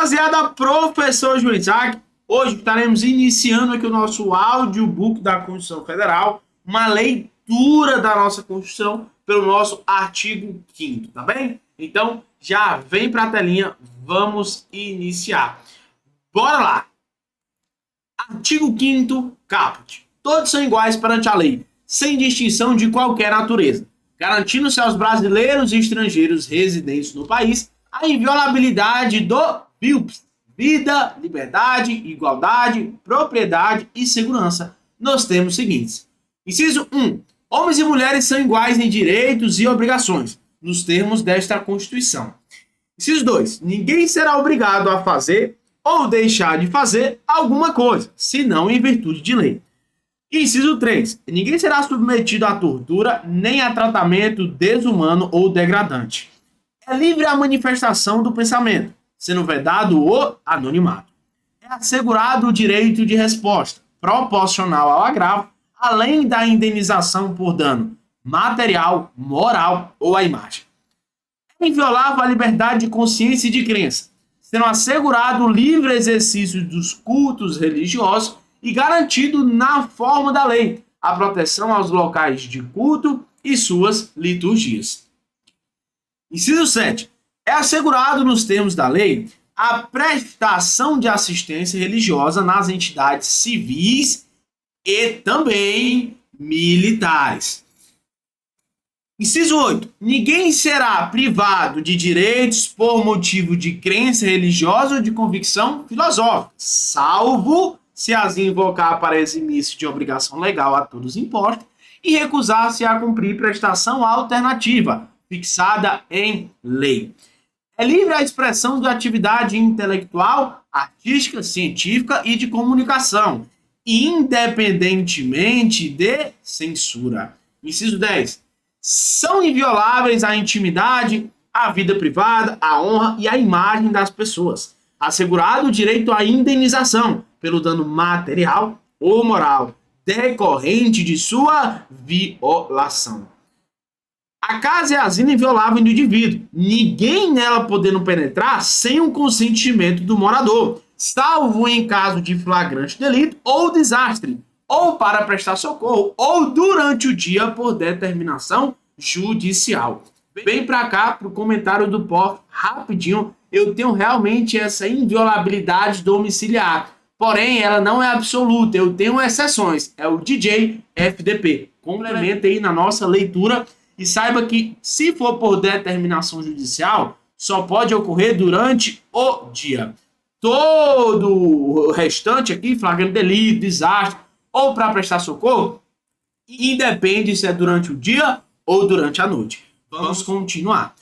Rapaziada, professor João Isaac, hoje estaremos iniciando aqui o nosso audiobook da Constituição Federal, uma leitura da nossa Constituição pelo nosso artigo 5º, tá bem? Então, já vem para a telinha, vamos iniciar. Bora lá! Artigo 5º, caput. Todos são iguais perante a lei, sem distinção de qualquer natureza, garantindo-se aos brasileiros e estrangeiros residentes no país a inviolabilidade do BIOPS, vida, liberdade, igualdade, propriedade e segurança, nos termos seguintes. Inciso 1. Homens e mulheres são iguais em direitos e obrigações, nos termos desta Constituição. Inciso 2. Ninguém será obrigado a fazer ou deixar de fazer alguma coisa, senão em virtude de lei. Inciso 3. Ninguém será submetido à tortura nem a tratamento desumano ou degradante. É livre a manifestação do pensamento, sendo vedado o anonimato. É assegurado o direito de resposta, proporcional ao agravo, além da indenização por dano material, moral ou à imagem. É inviolável a liberdade de consciência e de crença, sendo assegurado o livre exercício dos cultos religiosos e garantido na forma da lei a proteção aos locais de culto e suas liturgias. Inciso 7. É assegurado nos termos da lei a prestação de assistência religiosa nas entidades civis e também militares. Inciso 8. Ninguém será privado de direitos por motivo de crença religiosa ou de convicção filosófica, salvo se as invocar para eximir-se de obrigação legal a todos impostos e recusar-se a cumprir prestação alternativa, fixada em lei. É livre a expressão de atividade intelectual, artística, científica e de comunicação, independentemente de censura. Inciso 10. São invioláveis a intimidade, a vida privada, a honra e a imagem das pessoas, assegurado o direito à indenização pelo dano material ou moral decorrente de sua violação. A casa é asilo inviolável do indivíduo, ninguém nela podendo penetrar sem o consentimento do morador, salvo em caso de flagrante delito ou desastre, ou para prestar socorro, ou durante o dia por determinação judicial. Vem para cá para o comentário do POF, rapidinho. Eu tenho realmente essa inviolabilidade domiciliar, porém ela não é absoluta, eu tenho exceções, é o DJ FDP. Complementa aí na nossa leitura e saiba que, se for por determinação judicial, só pode ocorrer durante o dia. Todo o restante aqui, flagrante delito, desastre, ou para prestar socorro, independe se é durante o dia ou durante a noite. Vamos continuar.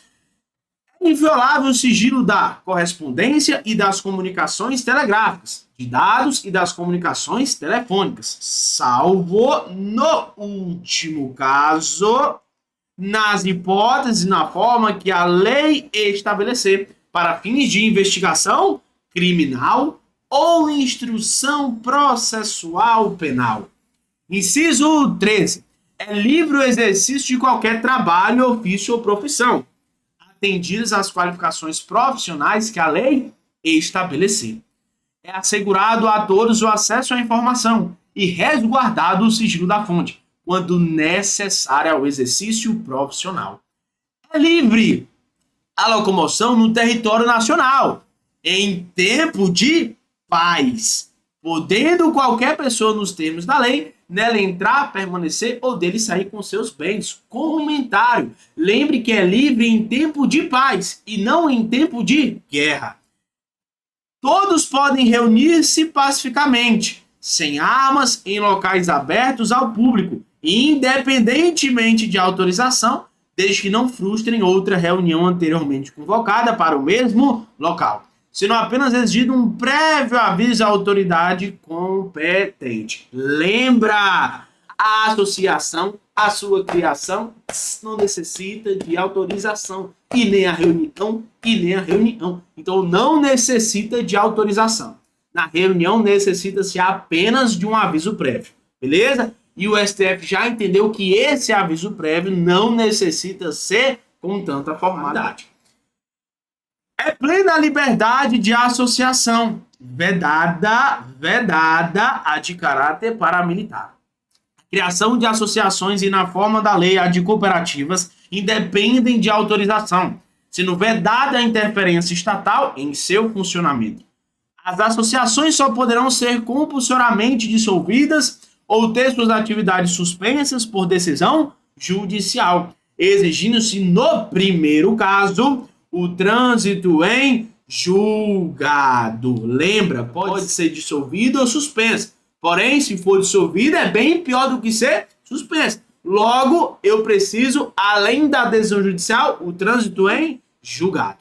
É inviolável o sigilo da correspondência e das comunicações telegráficas, de dados e das comunicações telefônicas, salvo no último caso, nas hipóteses e na forma que a lei estabelecer para fins de investigação criminal ou instrução processual penal. Inciso 13. É livre o exercício de qualquer trabalho, ofício ou profissão, atendidas as qualificações profissionais que a lei estabelecer. É assegurado a todos o acesso à informação e resguardado o sigilo da fonte, quando necessário ao exercício profissional. É livre a locomoção no território nacional, em tempo de paz, podendo qualquer pessoa, nos termos da lei, nela entrar, permanecer ou dele sair com seus bens. Comentário. Lembre que é livre em tempo de paz e não em tempo de guerra. Todos podem reunir-se pacificamente, sem armas, em locais abertos ao público, independentemente de autorização, desde que não frustrem outra reunião anteriormente convocada para o mesmo local, sendo apenas exigido um prévio aviso à autoridade competente. Lembra, a associação, a sua criação, não necessita de autorização, e nem a reunião, Então não necessita de autorização. Na reunião necessita-se apenas de um aviso prévio, beleza? E o STF já entendeu que esse aviso prévio não necessita ser com tanta formalidade. É plena liberdade de associação, vedada a de caráter paramilitar. Criação de associações e, na forma da lei, a de cooperativas, independem de autorização, sendo vedada a interferência estatal em seu funcionamento. As associações só poderão ser compulsoriamente dissolvidas ou ter suas atividades suspensas por decisão judicial, exigindo-se, no primeiro caso, o trânsito em julgado. Lembra, pode ser dissolvido ou suspenso. Porém, se for dissolvido, é bem pior do que ser suspenso. Logo, eu preciso, além da decisão judicial, o trânsito em julgado.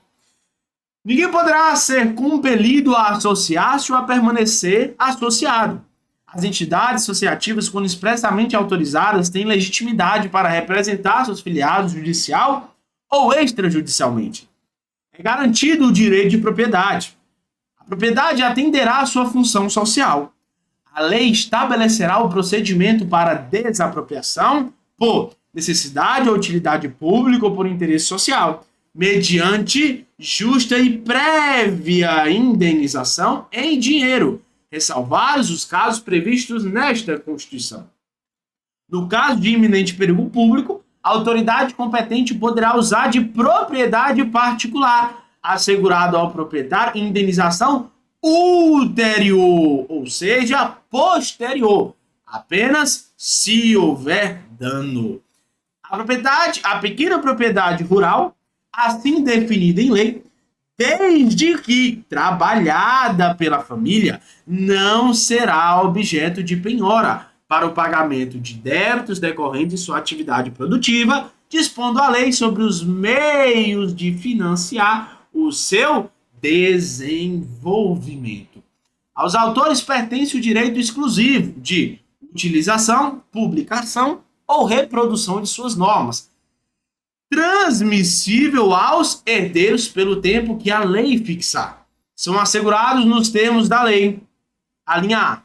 Ninguém poderá ser compelido a associar-se ou a permanecer associado. As entidades associativas, quando expressamente autorizadas, têm legitimidade para representar seus filiados judicial ou extrajudicialmente. É garantido o direito de propriedade. A propriedade atenderá à sua função social. A lei estabelecerá o procedimento para desapropriação por necessidade ou utilidade pública ou por interesse social, mediante justa e prévia indenização em dinheiro, ressalvados os casos previstos nesta Constituição. No caso de iminente perigo público, a autoridade competente poderá usar de propriedade particular, assegurado ao proprietário indenização ulterior, ou seja, posterior, apenas se houver dano. A pequena propriedade rural, assim definida em lei, desde que trabalhada pela família, não será objeto de penhora para o pagamento de débitos decorrentes de sua atividade produtiva, dispondo a lei sobre os meios de financiar o seu desenvolvimento. Aos autores pertence o direito exclusivo de utilização, publicação ou reprodução de suas normas, transmissível aos herdeiros pelo tempo que a lei fixar. São assegurados nos termos da lei. A linha A.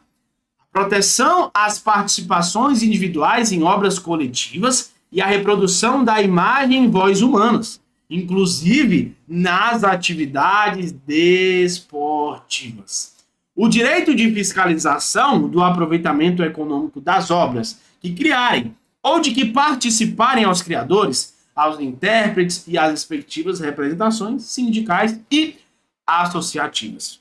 Proteção às participações individuais em obras coletivas e a reprodução da imagem em voz humanas, inclusive nas atividades desportivas. O direito de fiscalização do aproveitamento econômico das obras que criarem ou de que participarem aos criadores, aos intérpretes e às respectivas representações sindicais e associativas.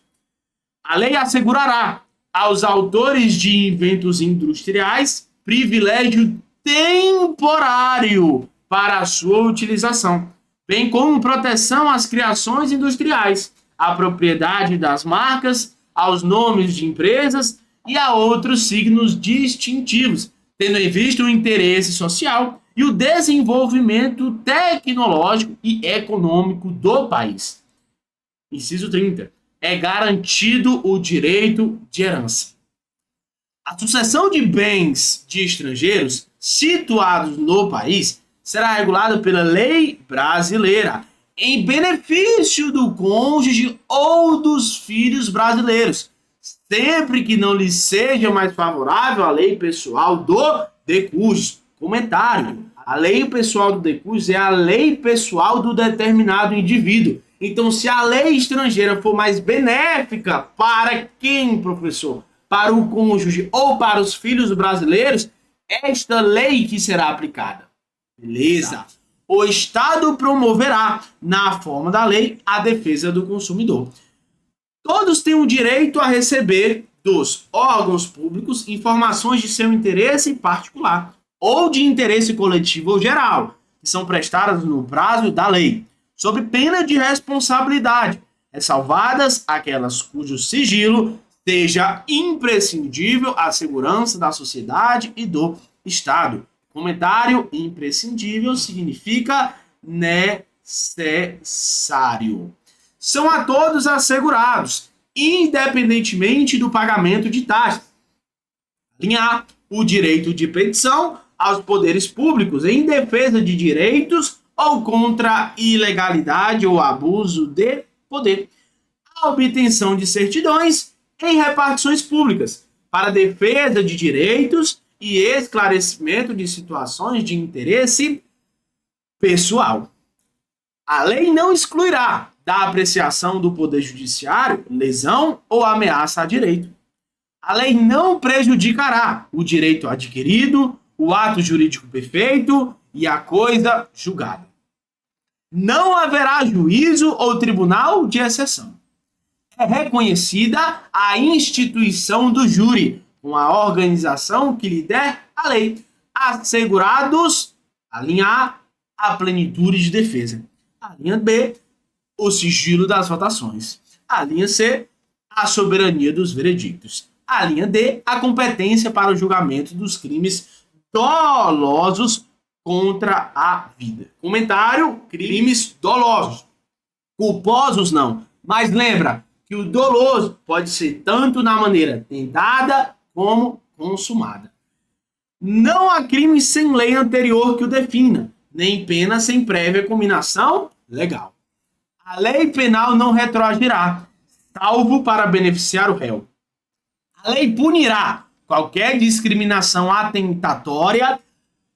A lei assegurará aos autores de inventos industriais privilégio temporário para a sua utilização, bem como proteção às criações industriais, à propriedade das marcas, aos nomes de empresas e a outros signos distintivos, tendo em vista o interesse social e o desenvolvimento tecnológico e econômico do país. Inciso 30. É garantido o direito de herança. A sucessão de bens de estrangeiros situados no país será regulada pela lei brasileira, em benefício do cônjuge ou dos filhos brasileiros, sempre que não lhe seja mais favorável a lei pessoal do decujus. Comentário: a lei pessoal do decujus é a lei pessoal do determinado indivíduo. Então, se a lei estrangeira for mais benéfica para quem, professor? Para o cônjuge ou para os filhos brasileiros, esta lei que será aplicada. Beleza? O Estado promoverá, na forma da lei, a defesa do consumidor. Todos têm o direito a receber dos órgãos públicos informações de seu interesse particular ou de interesse coletivo ou geral, que são prestadas no prazo da lei, sob pena de responsabilidade, ressalvadas aquelas cujo sigilo seja imprescindível à segurança da sociedade e do Estado. Comentário: imprescindível significa necessário. São a todos assegurados, independentemente do pagamento de taxas. Linha A. O direito de petição aos poderes públicos em defesa de direitos ou contra ilegalidade ou abuso de poder. A obtenção de certidões em repartições públicas para defesa de direitos e esclarecimento de situações de interesse pessoal. A lei não excluirá da apreciação do Poder Judiciário, lesão ou ameaça a direito. A lei não prejudicará o direito adquirido, o ato jurídico perfeito e a coisa julgada. Não haverá juízo ou tribunal de exceção. É reconhecida a instituição do júri, uma organização que lhe der a lei, assegurados, a linha A, a plenitude de defesa. A linha B, o sigilo das votações. A linha C, a soberania dos veredictos. A linha D, a competência para o julgamento dos crimes dolosos contra a vida. Comentário: crimes dolosos. Culposos não. Mas lembra que o doloso pode ser tanto na maneira tentada como consumada. Não há crime sem lei anterior que o defina, nem pena sem prévia combinação legal. A lei penal não retroagirá, salvo para beneficiar o réu. A lei punirá qualquer discriminação atentatória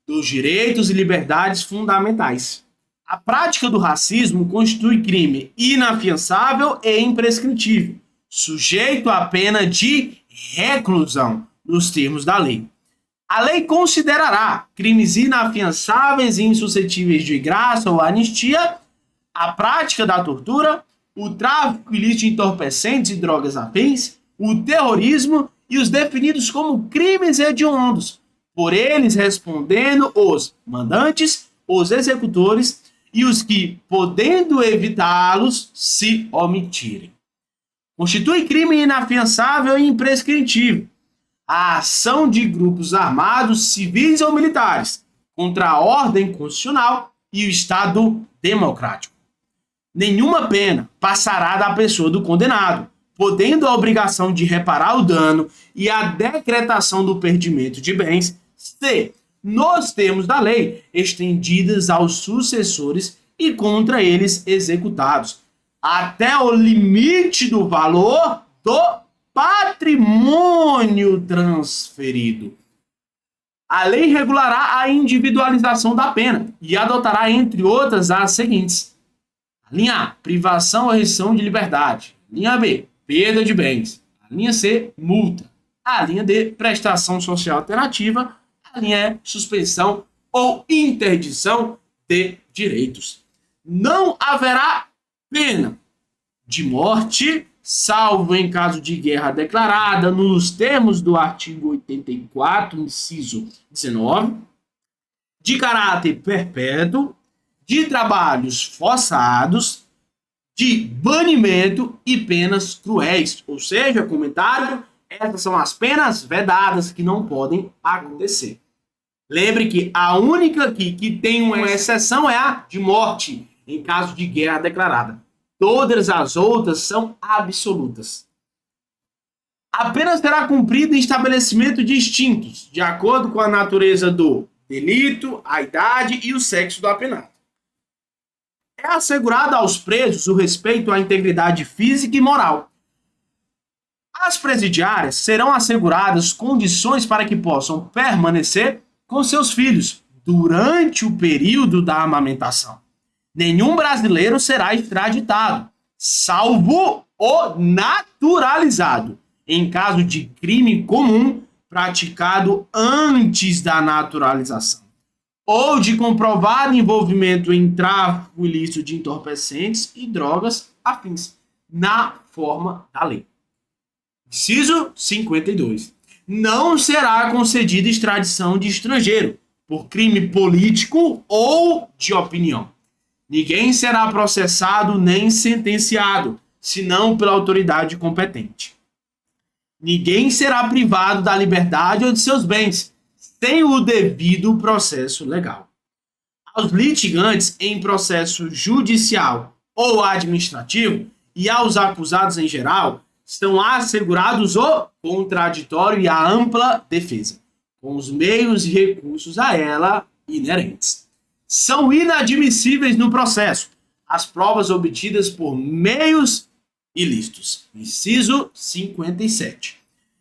dos direitos e liberdades fundamentais. A prática do racismo constitui crime inafiançável e imprescritível, sujeito à pena de reclusão, nos termos da lei. A lei considerará crimes inafiançáveis e insuscetíveis de graça ou anistia a prática da tortura, o tráfico ilícito de entorpecentes e drogas afins, o terrorismo e os definidos como crimes hediondos, por eles respondendo os mandantes, os executores e os que, podendo evitá-los, se omitirem. Constitui crime inafiançável e imprescritível a ação de grupos armados, civis ou militares, contra a ordem constitucional e o Estado democrático. Nenhuma pena passará da pessoa do condenado, podendo a obrigação de reparar o dano e a decretação do perdimento de bens ser, nos termos da lei, estendidas aos sucessores e contra eles executados, até o limite do valor do patrimônio transferido. A lei regulará a individualização da pena e adotará, entre outras, as seguintes. Linha A, privação ou restrição de liberdade. Linha B, perda de bens. A linha C, multa. A linha D, prestação social alternativa. A linha E, suspensão ou interdição de direitos. Não haverá pena de morte, salvo em caso de guerra declarada, nos termos do artigo 84, inciso 19, de caráter perpétuo, de trabalhos forçados, de banimento e penas cruéis. Ou seja, comentário, essas são as penas vedadas que não podem acontecer. Lembre que a única aqui que tem uma exceção é a de morte, em caso de guerra declarada. Todas as outras são absolutas. A pena será cumprida em estabelecimentos distintos, de acordo com a natureza do delito, a idade e o sexo do apenado. É assegurado aos presos o respeito à integridade física e moral. Às presidiárias serão asseguradas condições para que possam permanecer com seus filhos durante o período da amamentação. Nenhum brasileiro será extraditado, salvo o naturalizado, em caso de crime comum praticado antes da naturalização, ou de comprovado envolvimento em tráfico ilícito de entorpecentes e drogas afins, na forma da lei. Inciso 52. Não será concedida extradição de estrangeiro por crime político ou de opinião. Ninguém será processado nem sentenciado, senão pela autoridade competente. Ninguém será privado da liberdade ou de seus bens, sem o devido processo legal. Aos litigantes em processo judicial ou administrativo e aos acusados em geral, estão assegurados o contraditório e a ampla defesa, com os meios e recursos a ela inerentes. São inadmissíveis no processo as provas obtidas por meios ilícitos. Inciso 57.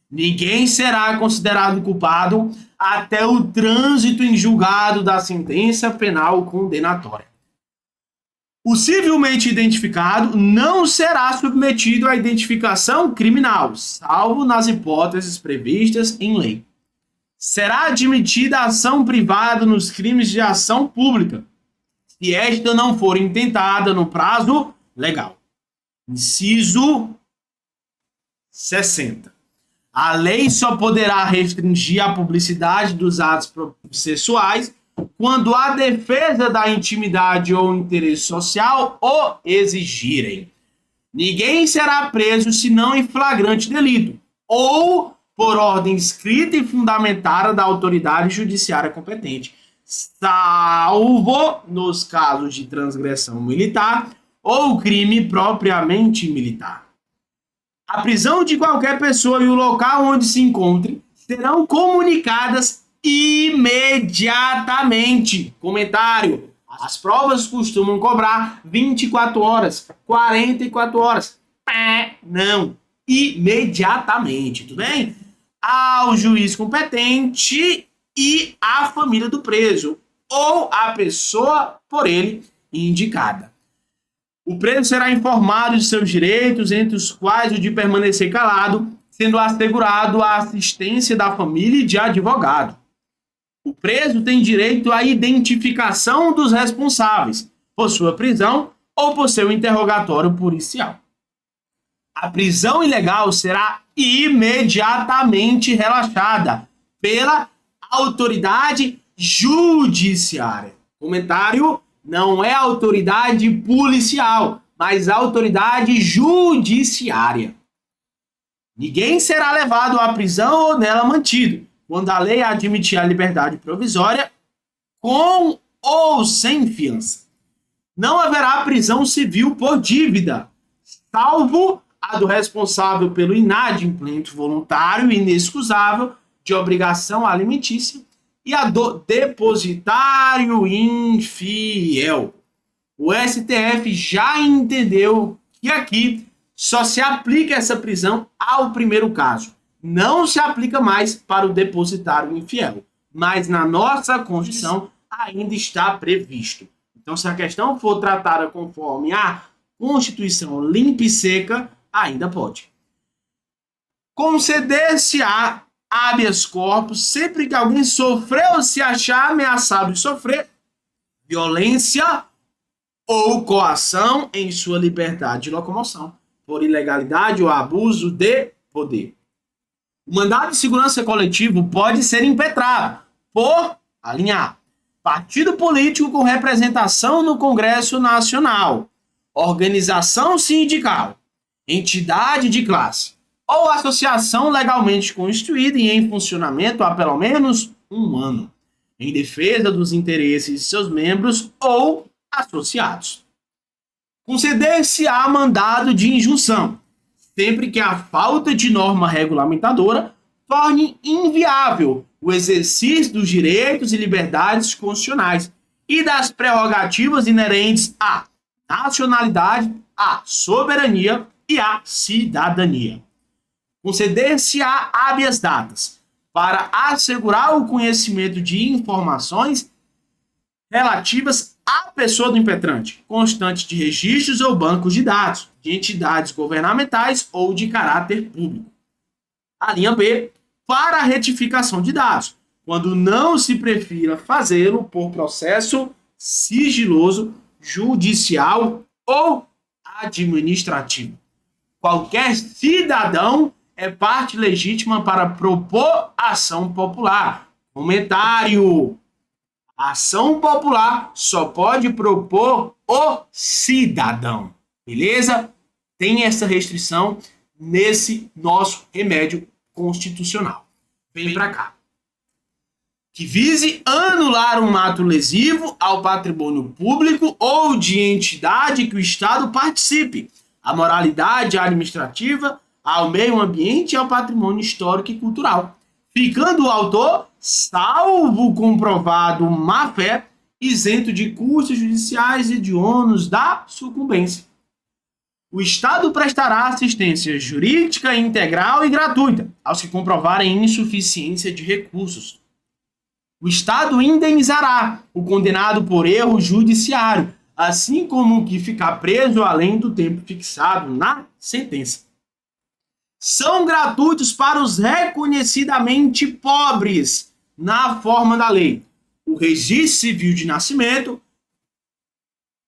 Ninguém será considerado culpado até o trânsito em julgado da sentença penal condenatória. O civilmente identificado não será submetido à identificação criminal, salvo nas hipóteses previstas em lei. Será admitida a ação privada nos crimes de ação pública, se esta não for intentada no prazo legal. Inciso 60. A lei só poderá restringir a publicidade dos atos processuais quando a defesa da intimidade ou interesse social o exigirem. Ninguém será preso senão em flagrante delito ou por ordem escrita e fundamentada da autoridade judiciária competente, salvo nos casos de transgressão militar ou crime propriamente militar. A prisão de qualquer pessoa e o local onde se encontre serão comunicadas imediatamente. Comentário: as provas costumam cobrar 24 horas, 44 horas. Não, imediatamente, tudo bem? Ao juiz competente e à família do preso, ou à pessoa por ele indicada. O preso será informado de seus direitos, entre os quais o de permanecer calado, sendo assegurado a assistência da família e de advogado. O preso tem direito à identificação dos responsáveis por sua prisão ou por seu interrogatório policial. A prisão ilegal será imediatamente relaxada pela autoridade judiciária. Comentário: não é autoridade policial, mas autoridade judiciária. Ninguém será levado à prisão ou nela mantido, quando a lei admitir a liberdade provisória, com ou sem fiança. Não haverá prisão civil por dívida, salvo a do responsável pelo inadimplemento voluntário e inexcusável de obrigação alimentícia e a do depositário infiel. O STF já entendeu que aqui só se aplica essa prisão ao primeiro caso. Não se aplica mais para o depositário infiel. Mas na nossa Constituição ainda está previsto. Então, se a questão for tratada conforme a Constituição limpa e seca, ainda pode. Conceder-se-á habeas corpus sempre que alguém sofreu ou se achar ameaçado de sofrer violência ou coação em sua liberdade de locomoção, por ilegalidade ou abuso de poder. O mandado de segurança coletivo pode ser impetrado por, a linha A, partido político com representação no Congresso Nacional, organização sindical, entidade de classe ou associação legalmente constituída e em funcionamento há pelo menos um ano, em defesa dos interesses de seus membros ou associados. Conceder-se-á mandado de injunção, sempre que a falta de norma regulamentadora torne inviável o exercício dos direitos e liberdades constitucionais e das prerrogativas inerentes à nacionalidade, à soberania e à cidadania. Conceder-se-á habeas datas para assegurar o conhecimento de informações relativas à pessoa do impetrante, constante de registros ou bancos de dados, de entidades governamentais ou de caráter público. A linha B, para a retificação de dados, quando não se prefira fazê-lo por processo sigiloso, judicial ou administrativo. Qualquer cidadão é parte legítima para propor ação popular. Comentário: a ação popular só pode propor o cidadão. Beleza? Tem essa restrição nesse nosso remédio constitucional. Vem para cá. Que vise anular um ato lesivo ao patrimônio público ou de entidade que o Estado participe, à moralidade administrativa, ao meio ambiente e ao patrimônio histórico e cultural, ficando o autor, salvo comprovado má-fé, isento de custos judiciais e de ônus da sucumbência. O Estado prestará assistência jurídica integral e gratuita aos que comprovarem insuficiência de recursos. O Estado indenizará o condenado por erro judiciário, assim como o que ficar preso além do tempo fixado na sentença. São gratuitos para os reconhecidamente pobres, na forma da lei: o registro civil de nascimento,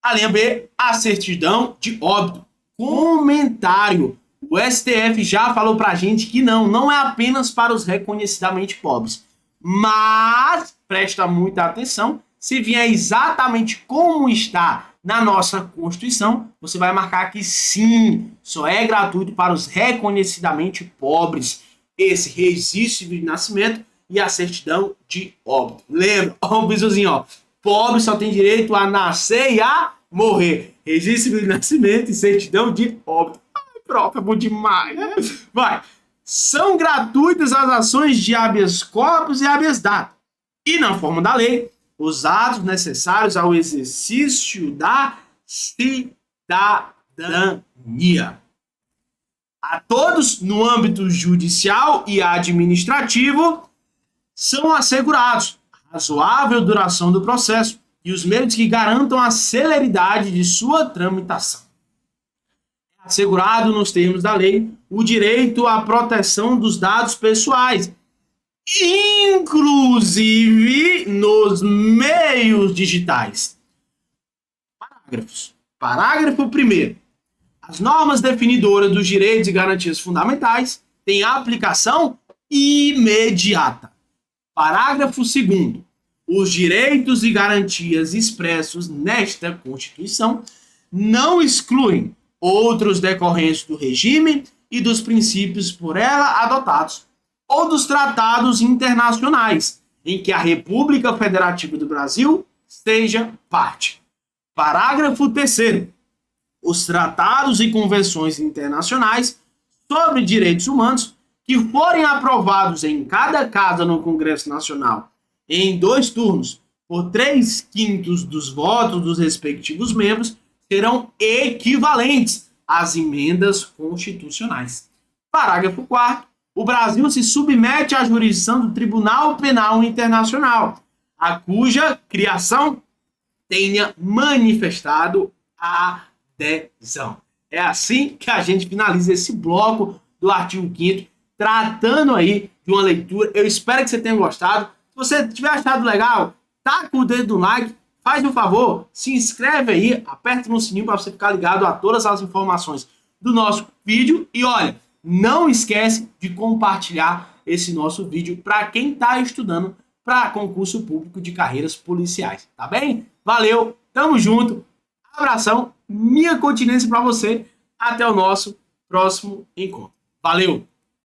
a linha B, a certidão de óbito. Comentário: o STF já falou pra gente que não é apenas para os reconhecidamente pobres. Mas, presta muita atenção, se vier exatamente como está na nossa Constituição, você vai marcar que sim, só é gratuito para os reconhecidamente pobres esse registro civil de nascimento e a certidão de óbito. Lembra? Ó, o bizuzinho, ó. Pobre só tem direito a nascer e a morrer. Registro civil de nascimento e certidão de óbito. Ai, prof, é bom demais. Vai. São gratuitas as ações de habeas corpus e habeas data. E na forma da lei, os atos necessários ao exercício da cidadania. A todos, no âmbito judicial e administrativo, são assegurados a razoável duração do processo e os meios que garantam a celeridade de sua tramitação. É assegurado, nos termos da lei, o direito à proteção dos dados pessoais, inclusive nos meios digitais. Parágrafos. Parágrafo 1º. As normas definidoras dos direitos e garantias fundamentais têm aplicação imediata. Parágrafo 2º. Os direitos e garantias expressos nesta Constituição não excluem outros decorrentes do regime e dos princípios por ela adotados, ou dos tratados internacionais em que a República Federativa do Brasil seja parte. Parágrafo 3º. Os tratados e convenções internacionais sobre direitos humanos que forem aprovados em cada casa no Congresso Nacional em 2 turnos, por 3/5 dos votos dos respectivos membros, serão equivalentes às emendas constitucionais. Parágrafo 4º. O Brasil se submete à jurisdição do Tribunal Penal Internacional, a cuja criação tenha manifestado adesão. É assim que a gente finaliza esse bloco do artigo 5º, tratando aí de uma leitura. Eu espero que você tenha gostado. Se você tiver achado legal, taca o dedo no like, faz um favor, se inscreve aí, aperta no sininho para você ficar ligado a todas as informações do nosso vídeo. E olha, não esquece de compartilhar esse nosso vídeo para quem está estudando para concurso público de carreiras policiais, tá bem? Valeu, tamo junto, abração, minha continência para você, até o nosso próximo encontro. Valeu!